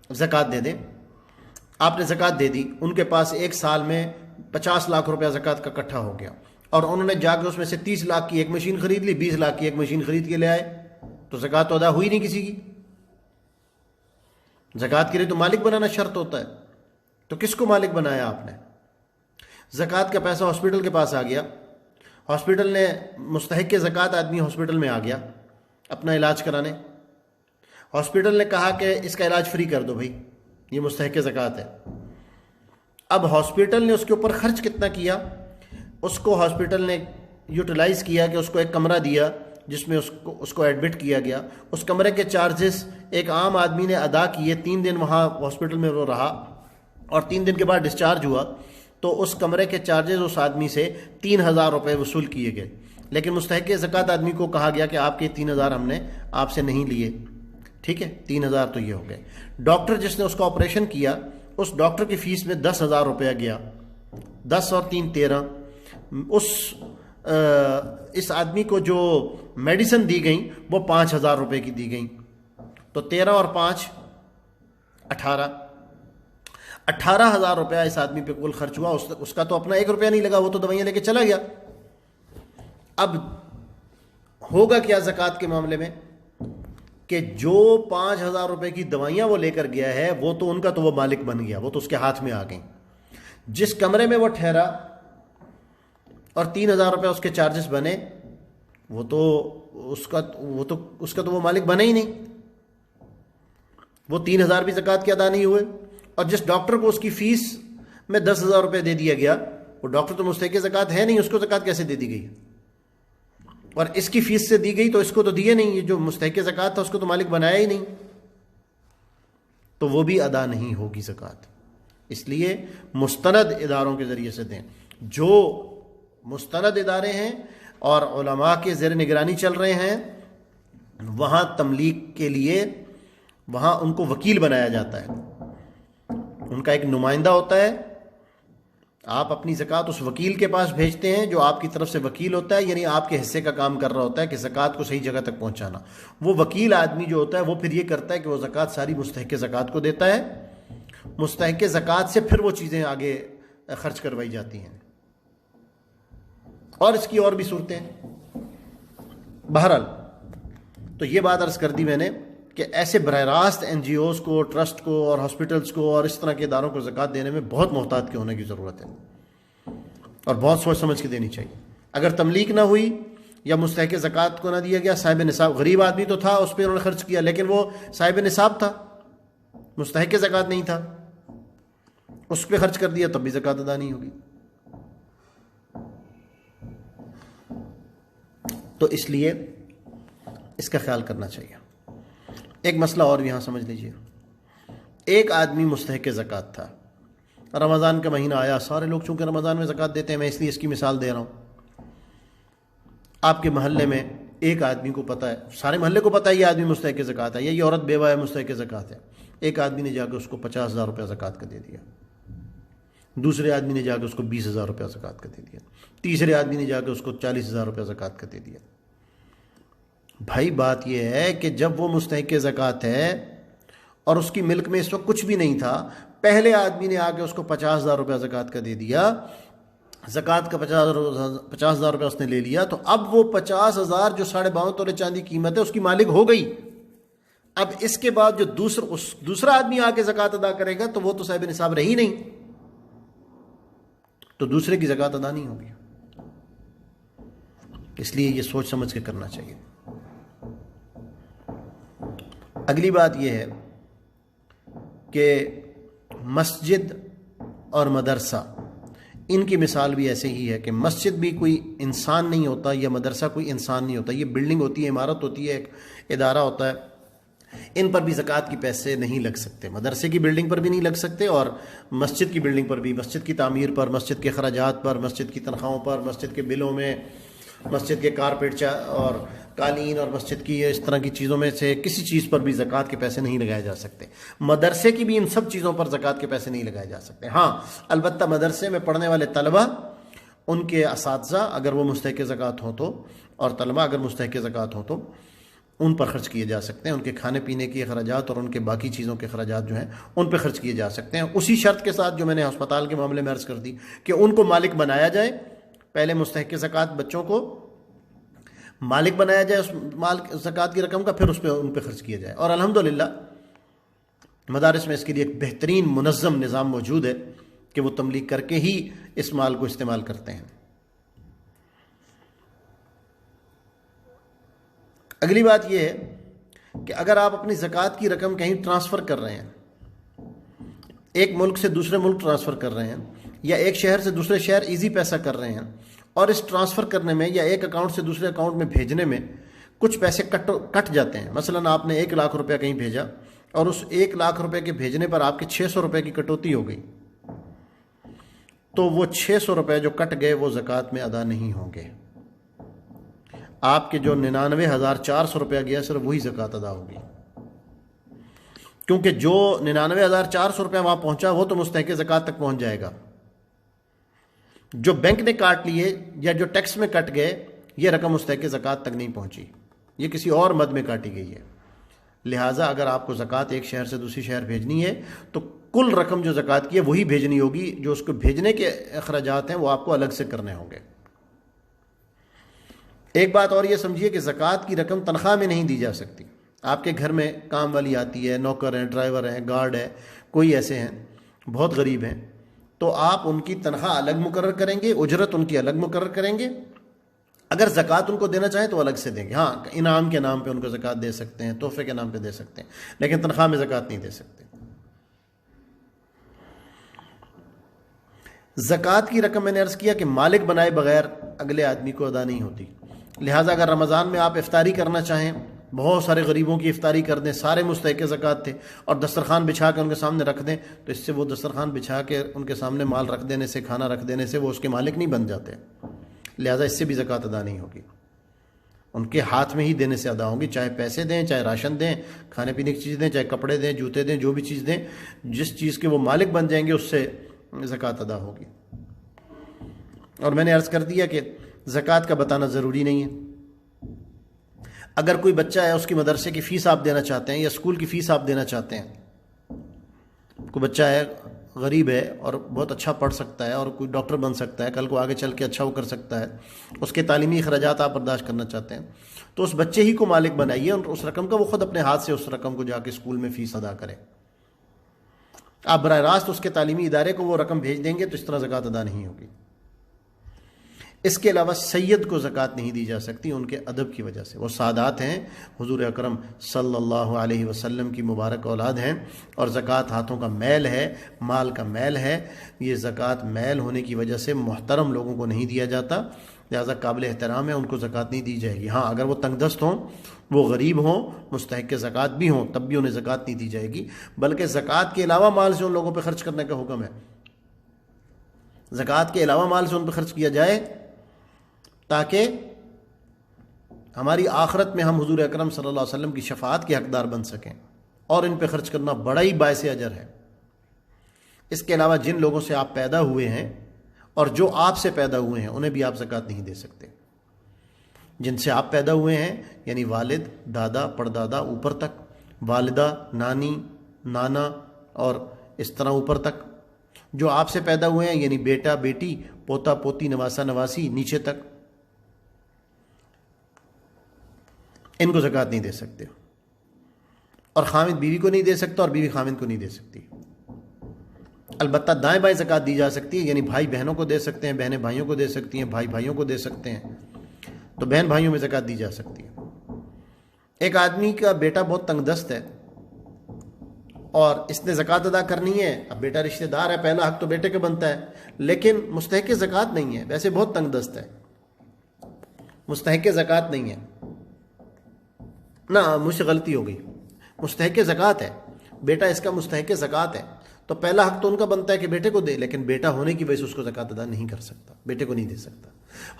زکوٰۃ دے دیں. آپ نے زکوٰۃ دے دی، ان کے پاس ایک سال میں 50 لاکھ روپیہ زکوٰۃ کا اکٹھا ہو گیا، اور انہوں نے جا کے اس میں سے 30 لاکھ کی ایک مشین خرید لی، 20 لاکھ کی ایک مشین خرید کے لے آئے، تو زکوٰۃ تو ادا ہوئی نہیں کسی کی. زکوٰۃ کے لیے تو مالک بنانا شرط ہوتا ہے، تو کس کو مالک بنایا آپ نے؟ زکوٰۃ کا پیسہ ہاسپٹل کے پاس آ گیا، ہاسپٹل نے مستحق زکوٰۃ آدمی ہاسپٹل میں آ گیا اپنا علاج کرانے، ہاسپٹل نے کہا کہ اس کا علاج فری کر دو بھائی، یہ مستحق زکوٰۃ ہے. اب ہاسپٹل نے اس کے اوپر خرچ کتنا کیا؟ اس کو ہاسپٹل نے یوٹیلائز کیا کہ اس کو ایک کمرہ دیا جس میں اس کو ایڈمٹ کیا گیا. اس کمرے کے چارجز ایک عام آدمی نے ادا کیے، 3 دن وہاں ہاسپٹل میں وہ رہا اور 3 دن کے بعد ڈسچارج ہوا، تو اس کمرے کے چارجز اس آدمی سے 3000 روپے وصول کیے گئے. لیکن مستحق زکوٰۃ آدمی کو کہا گیا کہ آپ کے 3000 ہم نے آپ سے نہیں لیے، ٹھیک ہے، 3000 تو یہ ہو گئے. ڈاکٹر جس نے اس کا آپریشن کیا، اس ڈاکٹر کی فیس میں 10,000 روپیہ گیا، 10 اور 3 13. اس آدمی کو جو میڈیسن دی گئیں وہ 5,000 روپے کی دی گئیں، تو 13 اور 5 18، 18,000 روپیہ اس آدمی پہ کل خرچ ہوا. اس کا تو اپنا 1 روپیہ نہیں لگا، وہ تو دوائیاں لے کے چلا گیا. اب ہوگا کیا زکوٰۃ کے معاملے میں کہ جو 5,000 روپے کی دوائیاں وہ لے کر گیا ہے، وہ تو ان کا تو وہ مالک بن گیا، وہ تو اس کے ہاتھ میں آ گئیں. جس کمرے میں وہ ٹھہرا اور 3,000 روپے اس کے چارجز بنے، وہ تو اس کا تو وہ مالک بنا ہی نہیں، وہ 3,000 بھی زکوٰۃ کے ادا نہیں ہوئے. اور جس ڈاکٹر کو اس کی فیس میں 10,000 روپے دے دیا گیا، وہ ڈاکٹر تو مستحق زکوٰۃ ہے نہیں، اس کو زکوٰۃ کیسے دے دی گئی؟ اور اس کی فیس سے دی گئی تو اس کو تو دیے نہیں، یہ جو مستحق زکوٰۃ تھا اس کو تو مالک بنایا ہی نہیں، تو وہ بھی ادا نہیں ہوگی زکوٰۃ. اس لیے مستند اداروں کے ذریعے سے دیں. جو مستند ادارے ہیں اور علماء کے زیر نگرانی چل رہے ہیں، وہاں تملیغ کے لیے وہاں ان کو وکیل بنایا جاتا ہے، ان کا ایک نمائندہ ہوتا ہے. آپ اپنی زکوٰۃ اس وکیل کے پاس بھیجتے ہیں جو آپ کی طرف سے وکیل ہوتا ہے، یعنی آپ کے حصے کا کام کر رہا ہوتا ہے کہ زکوٰۃ کو صحیح جگہ تک پہنچانا. وہ وکیل آدمی جو ہوتا ہے وہ پھر یہ کرتا ہے کہ وہ زکوٰۃ ساری مستحق زکوٰۃ کو دیتا ہے، مستحق زکوٰۃ سے پھر وہ چیزیں آگے خرچ کروائی جاتی ہیں. اور اس کی اور بھی صورتیں. بہرحال تو یہ بات عرض کر دی میں نے کہ ایسے براہ راست NGOs کو، ٹرسٹ کو اور ہاسپٹلس کو اور اس طرح کے اداروں کو زکوٰۃ دینے میں بہت محتاط کے ہونے کی ضرورت ہے اور بہت سوچ سمجھ کے دینی چاہیے. اگر تملیغ نہ ہوئی یا مستحق زکوٰۃ کو نہ دیا گیا، صاحب نصاب غریب آدمی تو تھا، اس پہ انہوں نے خرچ کیا، لیکن وہ صاحب نصاب تھا، مستحق زکوٰۃ نہیں تھا، اس پہ خرچ کر دیا، تب بھی زکوٰۃ ادا نہیں ہوگی. تو اس لیے اس کا خیال کرنا چاہیے. ایک مسئلہ اور یہاں سمجھ لیجئے. ایک آدمی مستحق زکوٰۃ تھا، رمضان کا مہینہ آیا، سارے لوگ چونکہ رمضان میں زکوٰۃ دیتے ہیں، میں اس لیے اس کی مثال دے رہا ہوں. آپ کے محلے میں ایک آدمی کو پتہ ہے، سارے محلے کو پتہ ہے یہ آدمی مستحق زکوٰۃ ہے، یہ عورت بیوہ ہے مستحق زکوٰۃ ہے. ایک آدمی نے جا کے اس کو 50,000 روپیہ زکوٰۃ کا دے دیا، دوسرے آدمی نے جا کے اس کو 20,000 روپیہ زکوٰۃ کا دے دیا، تیسرے آدمی نے جا کے اس کو 40,000 روپیہ زکوٰۃ کا دے دیا. بھائی بات یہ ہے کہ جب وہ مستحق زکوٰۃ ہے اور اس کی ملک میں اس وقت کچھ بھی نہیں تھا، پہلے آدمی نے آ کے اس کو 50,000 روپیہ زکوٰۃ کا دے دیا، زکوٰۃ کا 50,000 روپیہ اس نے لے لیا، تو اب وہ 50,000 جو 52.5 تولے چاندی قیمت ہے اس کی مالک ہو گئی. اب اس کے بعد جو دوسرا آدمی آ کے زکوٰۃ ادا کرے گا تو وہ تو صاحب نصاب رہی نہیں، تو دوسرے کی زکوٰۃ ادا نہیں ہوگی. اس لیے یہ سوچ سمجھ کے کرنا چاہیے. اگلی بات یہ ہے کہ مسجد اور مدرسہ، ان کی مثال بھی ایسے ہی ہے کہ مسجد بھی کوئی انسان نہیں ہوتا یا مدرسہ کوئی انسان نہیں ہوتا. یہ بلڈنگ ہوتی ہے، عمارت ہوتی ہے، ایک ادارہ ہوتا ہے. ان پر بھی زکوٰۃ کی پیسے نہیں لگ سکتے. مدرسے کی بلڈنگ پر بھی نہیں لگ سکتے اور مسجد کی بلڈنگ پر بھی، مسجد کی تعمیر پر، مسجد کے اخراجات پر، مسجد کی تنخواہوں پر، مسجد کے بلوں میں، مسجد کے کارپیٹ اور قالین اور مسجد کی اس طرح کی چیزوں میں سے کسی چیز پر بھی زکوٰۃ کے پیسے نہیں لگائے جا سکتے. مدرسے کی بھی ان سب چیزوں پر زکوٰۃ کے پیسے نہیں لگائے جا سکتے. ہاں البتہ مدرسے میں پڑھنے والے طلبہ، ان کے اساتذہ اگر وہ مستحق زکوٰۃ ہوں تو، اور طلبہ اگر مستحق زکوٰۃ ہوں تو ان پر خرچ کیے جا سکتے ہیں، ان کے کھانے پینے کے اخراجات اور ان کے باقی چیزوں کے اخراجات جو ہیں ان پہ خرچ کیے جا سکتے ہیں، اسی شرط کے ساتھ جو میں نے ہسپتال کے معاملے میں عرض کر دی کہ ان کو مالک بنایا جائے، پہلے مستحق زکوٰۃ بچوں کو مالک بنایا جائے اس مال زکوٰۃ کی رقم کا، پھر اس پہ ان پہ خرچ کیا جائے۔ اور الحمدللہ مدارس میں اس کے لیے ایک بہترین منظم نظام موجود ہے کہ وہ تملیغ کر کے ہی اس مال کو استعمال کرتے ہیں۔ اگلی بات یہ ہے کہ اگر آپ اپنی زکوٰۃ کی رقم کہیں ٹرانسفر کر رہے ہیں، ایک ملک سے دوسرے ملک ٹرانسفر کر رہے ہیں، یا ایک شہر سے دوسرے شہر ایزی پیسہ کر رہے ہیں، اور اس ٹرانسفر کرنے میں یا ایک اکاؤنٹ سے دوسرے اکاؤنٹ میں بھیجنے میں کچھ پیسے کٹ جاتے ہیں، مثلا آپ نے 1 لاکھ روپیہ کہیں بھیجا اور اس 1 لاکھ روپے کے بھیجنے پر آپ کے 600 روپے کی کٹوتی ہو گئی، تو وہ 600 روپے جو کٹ گئے وہ زکوٰۃ میں ادا نہیں ہوں گے۔ آپ کے جو 99,400 روپیہ گیا صرف وہی زکوٰۃ ادا ہوگی، کیونکہ جو 99,400 روپیہ وہاں پہنچا وہ تو مستحق زکوٰۃ تک پہنچ جائے گا۔ جو بینک نے کاٹ لیے یا جو ٹیکس میں کٹ گئے یہ رقم مستحق زکوٰۃ تک نہیں پہنچی، یہ کسی اور مد میں کاٹی گئی ہے۔ لہٰذا اگر آپ کو زکوٰۃ ایک شہر سے دوسری شہر بھیجنی ہے تو کل رقم جو زکوٰۃ کی ہے وہی بھیجنی ہوگی، جو اس کو بھیجنے کے اخراجات ہیں وہ آپ کو الگ سے کرنے ہوں گے۔ ایک بات اور یہ سمجھیے کہ زکوٰۃ کی رقم تنخواہ میں نہیں دی جا سکتی۔ آپ کے گھر میں کام والی آتی ہے، نوکر ہیں، ڈرائیور ہیں، گارڈ ہے، کوئی ایسے ہیں بہت غریب ہیں، تو آپ ان کی تنخواہ الگ مقرر کریں گے، اجرت ان کی الگ مقرر کریں گے۔ اگر زکوٰۃ ان کو دینا چاہیں تو الگ سے دیں گے، ہاں انعام کے نام پہ ان کو زکوٰۃ دے سکتے ہیں، تحفے کے نام پہ دے سکتے ہیں، لیکن تنخواہ میں زکوٰۃ نہیں دے سکتے۔ زکوٰۃ کی رقم میں نے عرض کیا کہ مالک بنائے بغیر اگلے آدمی کو ادا نہیں ہوتی، لہٰذا اگر رمضان میں آپ افطاری کرنا چاہیں، بہت سارے غریبوں کی افطاری کر دیں، سارے مستحق زکوٰۃ تھے، اور دسترخوان بچھا کے ان کے سامنے رکھ دیں، تو اس سے وہ دسترخوان بچھا کے ان کے سامنے مال رکھ دینے سے، کھانا رکھ دینے سے وہ اس کے مالک نہیں بن جاتے، لہٰذا اس سے بھی زکوٰۃ ادا نہیں ہوگی، ان کے ہاتھ میں ہی دینے سے ادا ہوگی، چاہے پیسے دیں، چاہے راشن دیں، کھانے پینے کی چیز دیں، چاہے کپڑے دیں، جوتے دیں، جو بھی چیز دیں، جس چیز کے وہ مالک بن جائیں گے اس سے زکوٰۃ ادا ہوگی۔ اور میں نے عرض کر دیا کہ زکوٰۃ کا بتانا ضروری نہیں ہے۔ اگر کوئی بچہ ہے، اس کی مدرسے کی فیس آپ دینا چاہتے ہیں یا اسکول کی فیس آپ دینا چاہتے ہیں، کوئی بچہ ہے غریب ہے اور بہت اچھا پڑھ سکتا ہے اور کوئی ڈاکٹر بن سکتا ہے، کل کو آگے چل کے اچھا وہ کر سکتا ہے، اس کے تعلیمی اخراجات آپ برداشت کرنا چاہتے ہیں، تو اس بچے ہی کو مالک بنائیے اور اس رقم کا وہ خود اپنے ہاتھ سے اس رقم کو جا کے اسکول میں فیس ادا کرے۔ آپ براہ راست اس کے تعلیمی ادارے کو وہ رقم بھیج دیں گے تو اس طرح زکوٰۃ ادا نہیں ہوگی۔ اس کے علاوہ سید کو زکوٰۃ نہیں دی جا سکتی ان کے ادب کی وجہ سے، وہ سادات ہیں، حضور اکرم صلی اللہ علیہ وسلم کی مبارک اولاد ہیں، اور زکوٰۃ ہاتھوں کا میل ہے، مال کا میل ہے، یہ زکوٰۃ میل ہونے کی وجہ سے محترم لوگوں کو نہیں دیا جاتا، لہذا قابل احترام ہے، ان کو زکوٰۃ نہیں دی جائے گی۔ ہاں اگر وہ تنگ دست ہوں، وہ غریب ہوں، مستحق زکوٰۃ بھی ہوں، تب بھی انہیں زکوٰۃ نہیں دی جائے گی، بلکہ زکوٰۃ کے علاوہ مال سے ان لوگوں پہ خرچ کرنے کا حکم ہے۔ زکوٰۃ کے علاوہ مال سے ان پہ خرچ کیا جائے تاکہ ہماری آخرت میں ہم حضور اکرم صلی اللہ علیہ وسلم کی شفاعت کے حقدار بن سکیں، اور ان پہ خرچ کرنا بڑا ہی باعث اجر ہے۔ اس کے علاوہ جن لوگوں سے آپ پیدا ہوئے ہیں اور جو آپ سے پیدا ہوئے ہیں انہیں بھی آپ زکوٰۃ نہیں دے سکتے۔ جن سے آپ پیدا ہوئے ہیں یعنی والد، دادا، پردادا، اوپر تک، والدہ، نانی، نانا اور اس طرح اوپر تک، جو آپ سے پیدا ہوئے ہیں یعنی بیٹا، بیٹی، پوتا، پوتی، نواسا، نواسی، نیچے تک، ان کو زکوٰۃ نہیں دے سکتے، اور خامد بیوی کو نہیں دے سکتا اور بیوی خامد کو نہیں دے سکتی۔ البتہ دائیں بائیں زکوٰۃ دی جا سکتی ہے، یعنی بھائی بہنوں کو دے سکتے ہیں، بہنیں بھائیوں کو دے سکتی ہیں، بھائی بھائیوں کو دے سکتے ہیں، تو بہن بھائیوں میں زکوٰۃ دی جا سکتی ہے۔ ایک آدمی کا بیٹا بہت تنگ دست ہے اور اس نے زکوٰۃ ادا کرنی ہے، اب بیٹا رشتہ دار ہے، پہلا حق تو بیٹے کا بنتا ہے، لیکن مستحق زکوٰۃ نہیں ہے، ویسے بہت تنگ دست ہے، مستحق زکوٰۃ نہیں ہے، نہ مجھ سے غلطی ہو گئی، مستحق زکوٰۃ ہے، بیٹا اس کا مستحق زکوٰۃ ہے، تو پہلا حق تو ان کا بنتا ہے کہ بیٹے کو دے، لیکن بیٹا ہونے کی وجہ سے اس کو زکوٰۃ ادا نہیں کر سکتا، بیٹے کو نہیں دے سکتا۔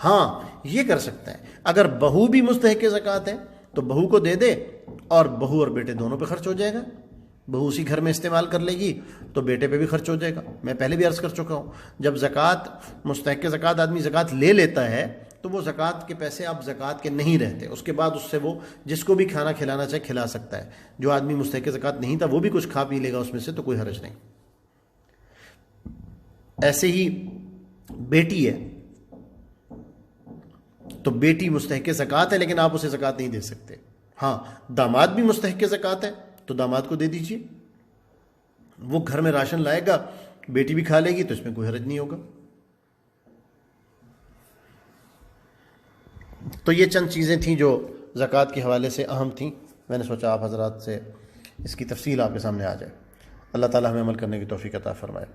ہاں یہ کر سکتا ہے، اگر بہو بھی مستحق زکوٰۃ ہے تو بہو کو دے دے، اور بہو اور بیٹے دونوں پہ خرچ ہو جائے گا، بہو اسی گھر میں استعمال کر لے گی تو بیٹے پہ بھی خرچ ہو جائے گا۔ میں پہلے بھی عرض کر چکا ہوں، جب زکوٰۃ مستحق زکوٰۃ آدمی زکوٰۃ لے لیتا ہے تو وہ زکوٰۃ کے پیسے اب زکوٰۃ کے نہیں رہتے، اس کے بعد اس سے وہ جس کو بھی کھانا کھلانا چاہے کھلا سکتا ہے۔ جو آدمی مستحق زکوٰۃ نہیں تھا وہ بھی کچھ کھا پی لے گا اس میں سے، تو کوئی حرج نہیں۔ ایسے ہی بیٹی ہے تو بیٹی مستحق زکوٰۃ ہے، لیکن آپ اسے زکوٰۃ نہیں دے سکتے۔ ہاں داماد بھی مستحق زکوٰۃ ہے تو داماد کو دے دیجیے، وہ گھر میں راشن لائے گا، بیٹی بھی کھا لے گی، تو اس میں کوئی حرج نہیں ہوگا۔ تو یہ چند چیزیں تھیں جو زکوٰۃ کے حوالے سے اہم تھیں، میں نے سوچا آپ حضرات سے اس کی تفصیل آپ کے سامنے آ جائے۔ اللہ تعالی ہمیں عمل کرنے کی توفیق عطا فرمائے۔